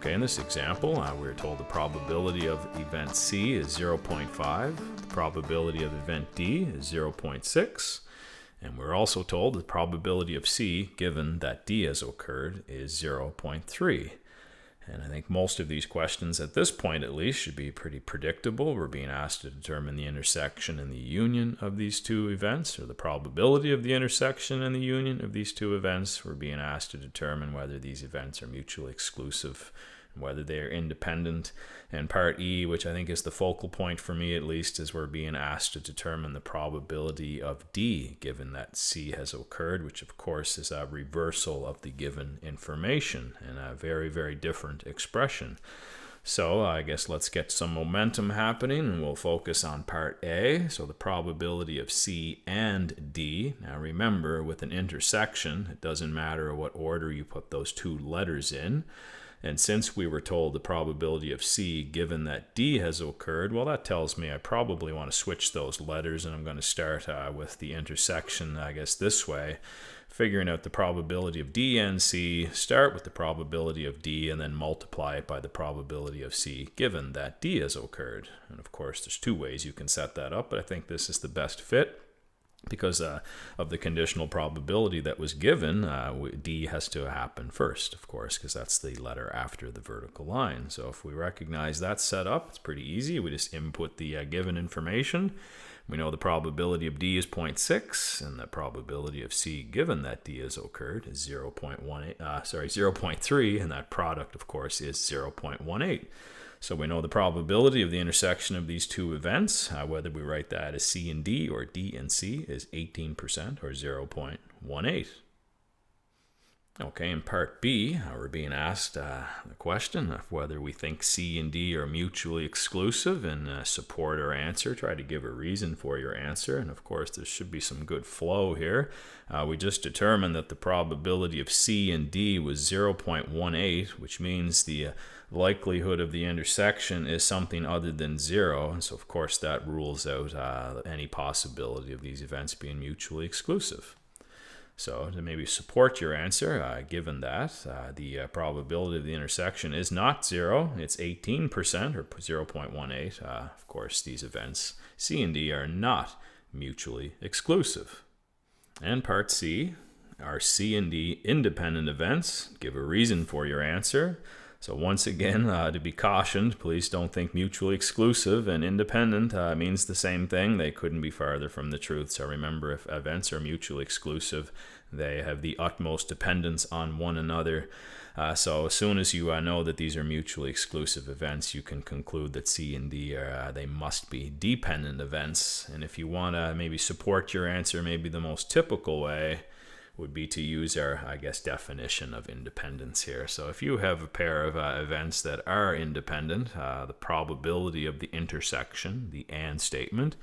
Okay, in this example, we're told the probability of event C is 0.5, the probability of event D is 0.6, and we're also told the probability of C, given that D has occurred, is 0.3. And I think most of these questions, at this point at least, should be pretty predictable. We're being asked to determine the intersection and the union of these two events, or the probability of the intersection and the union of these two events. We're being asked to determine whether these events are mutually exclusive, and whether they are independent. And part E, which I think is the focal point for me at least, is we're being asked to determine the probability of D, given that C has occurred, which of course is a reversal of the given information and a very, very different expression. So I guess let's get some momentum happening, and we'll focus on part A, so the probability of C and D. Now remember, with an intersection, it doesn't matter what order you put those two letters in. And since we were told the probability of C given that D has occurred, well, that tells me I probably want to switch those letters, and I'm going to start with the intersection, I guess, this way. Figuring out the probability of D and C, start with the probability of D, and then multiply it by the probability of C given that D has occurred. And of course, there's two ways you can set that up, but I think this is the best fit. Because of the conditional probability that was given, D has to happen first, of course, because that's the letter after the vertical line. So if we recognize that setup, it's pretty easy. We just input the given information. We know the probability of D is 0.6, and the probability of C, given that D has occurred, is 0.3, and that product, of course, is 0.18. So we know the probability of the intersection of these two events, whether we write that as C and D or D and C, is 18% or 0.18. Okay, in part B, we're being asked the question of whether we think C and D are mutually exclusive, and support our answer. Try to give a reason for your answer, and of course there should be some good flow here. We just determined that the probability of C and D was 0.18, which means the likelihood of the intersection is something other than 0, and so of course that rules out any possibility of these events being mutually exclusive. So to maybe support your answer, given that the probability of the intersection is not 0, it's 18% or 0.18. Of course, these events, C and D, are not mutually exclusive. And part C, are C and D independent events? Give a reason for your answer. So once again, to be cautioned, please don't think mutually exclusive and independent means the same thing. They couldn't be farther from the truth. So remember, if events are mutually exclusive, they have the utmost dependence on one another. So as soon as you know that these are mutually exclusive events, you can conclude that C and D they must be dependent events. And if you want to maybe support your answer, maybe the most typical way would be to use our, I guess, definition of independence here. So if you have a pair of events that are independent, the probability of the intersection, the AND statement,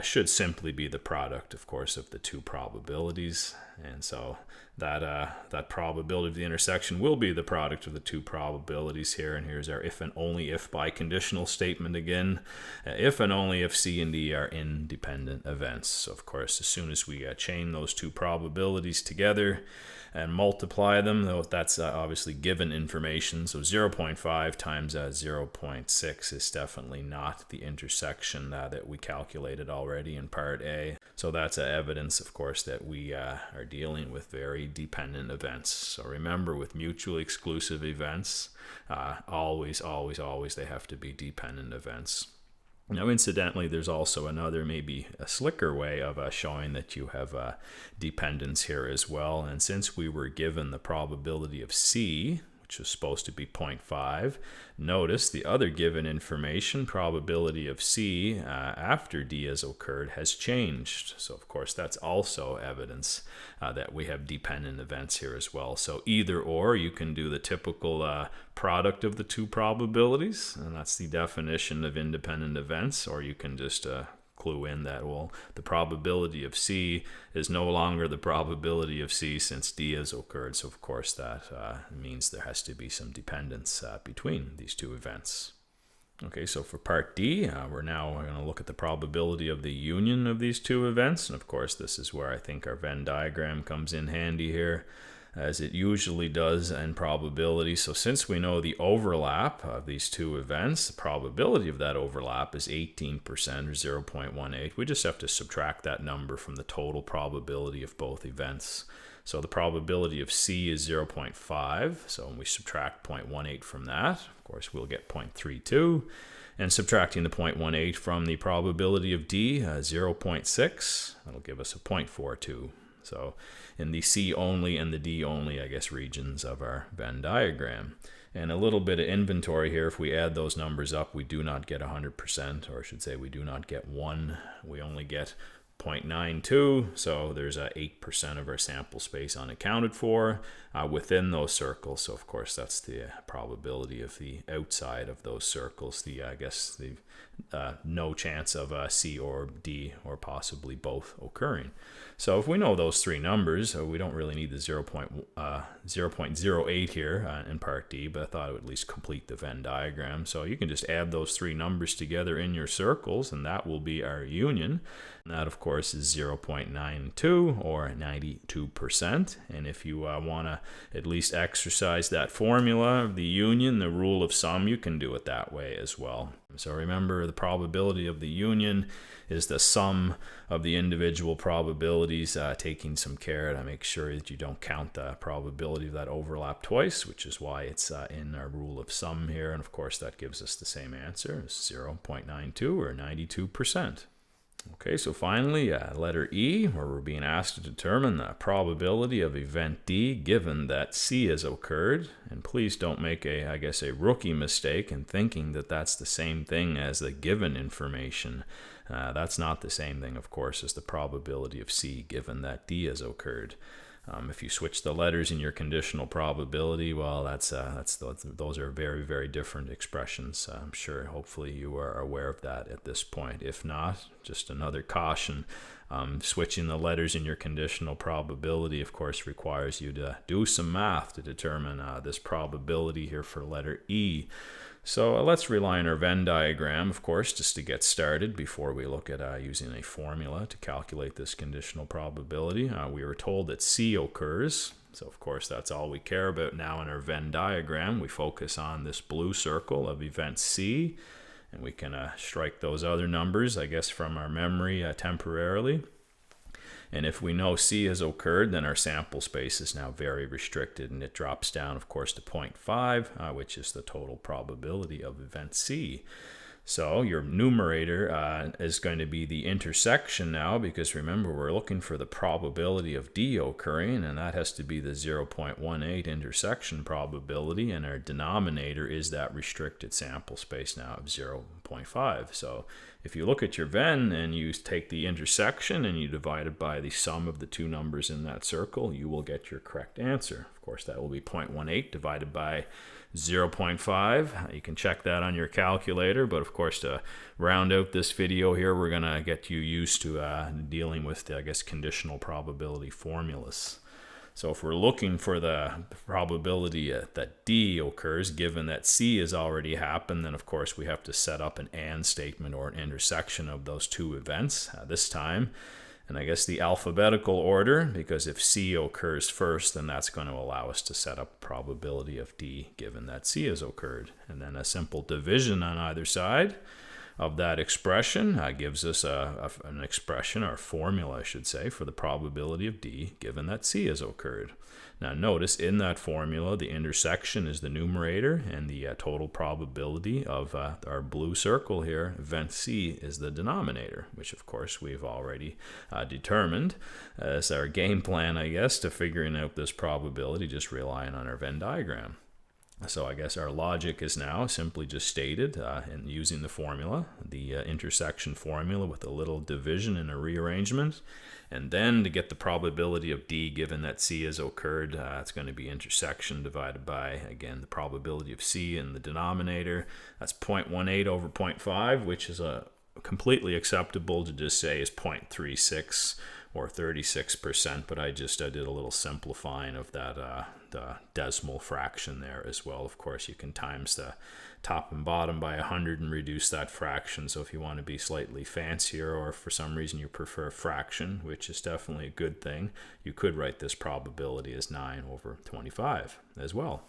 should simply be the product, of course, of the two probabilities. And so that probability of the intersection will be the product of the two probabilities here. And here's our if and only if by conditional statement again. If and only if C and D are independent events. So of course, as soon as we chain those two probabilities together and multiply them, though that's obviously given information. So 0.5 times 0.6 is definitely not the intersection that we calculated already in part A. So that's evidence, of course, that we are dealing with very dependent events. So remember, with mutually exclusive events, always they have to be dependent events. Now, incidentally, there's also another, maybe a slicker way of showing that you have dependence here as well. And since we were given the probability of C, which was supposed to be 0.5, notice the other given information, probability of C after D has occurred, has changed. So of course that's also evidence that we have dependent events here as well. So either or, you can do the typical product of the two probabilities, and that's the definition of independent events, or you can just clue in that, well, the probability of C is no longer the probability of C since D has occurred. So of course that means there has to be some dependence between these two events. Okay, so for part D, we're going to look at the probability of the union of these two events. And of course, this is where I think our Venn diagram comes in handy here. as it usually does in probability. So since we know the overlap of these two events, the probability of that overlap is 18% or 0.18. We just have to subtract that number from the total probability of both events. So the probability of C is 0.5. So when we subtract 0.18 from that, of course, we'll get 0.32. And subtracting the 0.18 from the probability of D, 0.6, that'll give us a 0.42. So in the C only and the D only, I guess, regions of our Venn diagram. And a little bit of inventory here. If we add those numbers up, we do not get 100%, or I should say we do not get 1. We only get 0.92, so there's 8% of our sample space unaccounted for within those circles. So of course that's the probability of the outside of those circles, I guess the no chance of C or D or possibly both occurring. So if we know those three numbers, we don't really need the 0.08 here in part D, but I thought it would at least complete the Venn diagram. So you can just add those three numbers together in your circles, and that will be our union. And that, of course, is 0.92 or 92%. And if you want to at least exercise that formula of the union, the rule of sum, you can do it that way as well. So remember, the probability of the union is the sum of the individual probabilities, taking some care to make sure that you don't count the probability of that overlap twice, which is why it's in our rule of sum here. And of course, that gives us the same answer, 0.92 or 92%. Okay, so finally, letter E, where we're being asked to determine the probability of event D given that C has occurred. And please don't make a rookie mistake in thinking that that's the same thing as the given information. That's not the same thing, of course, as the probability of C given that D has occurred. If you switch the letters in your conditional probability, well, those are very, very different expressions. I'm sure, hopefully, you are aware of that at this point. If not, just another caution. Switching the letters in your conditional probability, of course, requires you to do some math to determine this probability here for letter E. So let's rely on our Venn diagram, of course, just to get started before we look at using a formula to calculate this conditional probability. We were told that C occurs, so of course that's all we care about now in our Venn diagram. We focus on this blue circle of event C, and we can strike those other numbers, I guess, from our memory temporarily. And if we know C has occurred, then our sample space is now very restricted, and it drops down, of course, to 0.5, which is the total probability of event C. So your numerator is going to be the intersection now, because remember, we're looking for the probability of D occurring, and that has to be the 0.18 intersection probability, and our denominator is that restricted sample space now of 0.5. So if you look at your Venn and you take the intersection and you divide it by the sum of the two numbers in that circle, you will get your correct answer. Of course, that will be 0.18 divided by 0.5. You can check that on your calculator, but of course, to round out this video here, we're going to get you used to dealing with, I guess, conditional probability formulas. So if we're looking for the probability that D occurs, given that C has already happened, then of course we have to set up an AND statement or an intersection of those two events this time. And I guess the alphabetical order, because if C occurs first, then that's going to allow us to set up probability of D given that C has occurred. And then a simple division on either side of that expression gives us an expression, or formula, I should say, for the probability of D given that C has occurred. Now notice in that formula, the intersection is the numerator, and the total probability of our blue circle here, event C, is the denominator, which of course we've already determined as our game plan, I guess, to figuring out this probability, just relying on our Venn diagram. So I guess our logic is now simply just stated in using the formula, the intersection formula with a little division and a rearrangement. And then to get the probability of D given that C has occurred, it's going to be intersection divided by, again, the probability of C in the denominator. That's 0.18 over 0.5, which is completely acceptable to just say is 0.36, or 36%, but I did a little simplifying of that the decimal fraction there as well. Of course, you can times the top and bottom by 100 and reduce that fraction. So if you want to be slightly fancier, or for some reason you prefer fraction, which is definitely a good thing, you could write this probability as 9/25 as well.